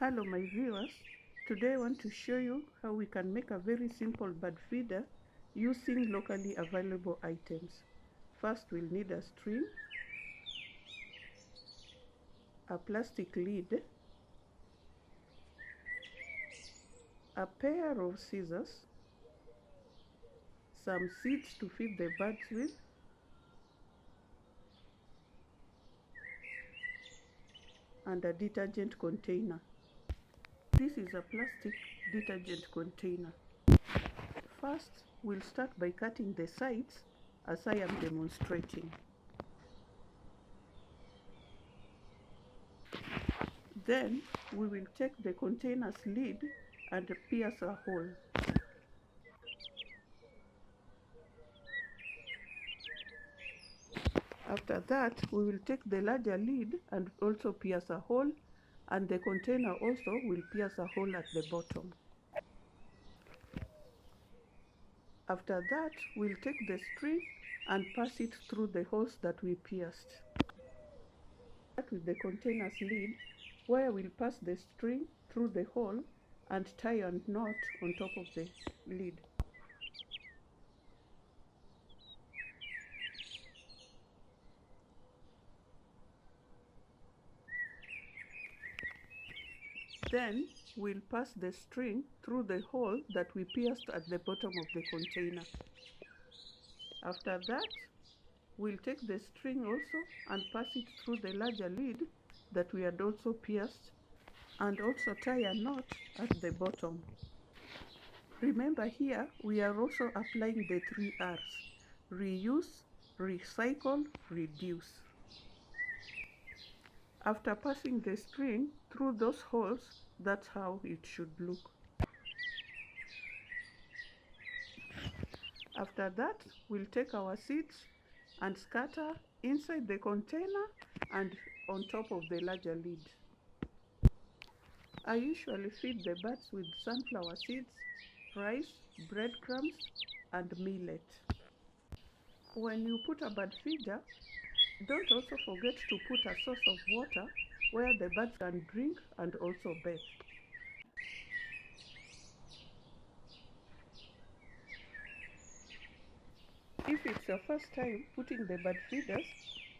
Hello my viewers, today I want to show you how we can make a very simple bird feeder using locally available items. First we'll need a string, a plastic lid, a pair of scissors, some seeds to feed the birds with, and a detergent container. This is a plastic detergent container. First, we'll start by cutting the sides as I am demonstrating. Then, we will take the container's lid and pierce a hole. After that, we will take the larger lid and also pierce a hole, and the container also will pierce a hole at the bottom. After that, we'll take the string and pass it through the holes that we pierced. Start with the container's lid, where we'll pass the string through the hole and tie a knot on top of the lid. Then we'll pass the string through the hole that we pierced at the bottom of the container. After that, we'll take the string also and pass it through the larger lid that we had also pierced, and also tie a knot at the bottom. Remember, here we are also applying the 3 R's: reuse, recycle, reduce. After passing the string through those holes, that's how it should look. After that, we'll take our seeds and scatter inside the container and on top of the larger lid. I usually feed the birds with sunflower seeds, rice, breadcrumbs, and millet. When you put a bird feeder, don't also forget to put a source of water where the birds can drink and also bathe. If it's your first time putting the bird feeders,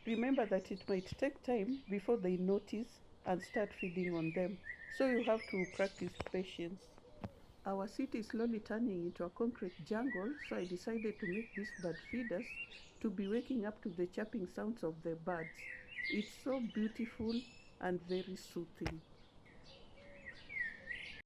remember that it might take time before they notice and start feeding on them, so you have to practice patience. Our city is slowly turning into a concrete jungle, so I decided to make these bird feeders to be waking up to the chirping sounds of the birds. It's so beautiful and very soothing.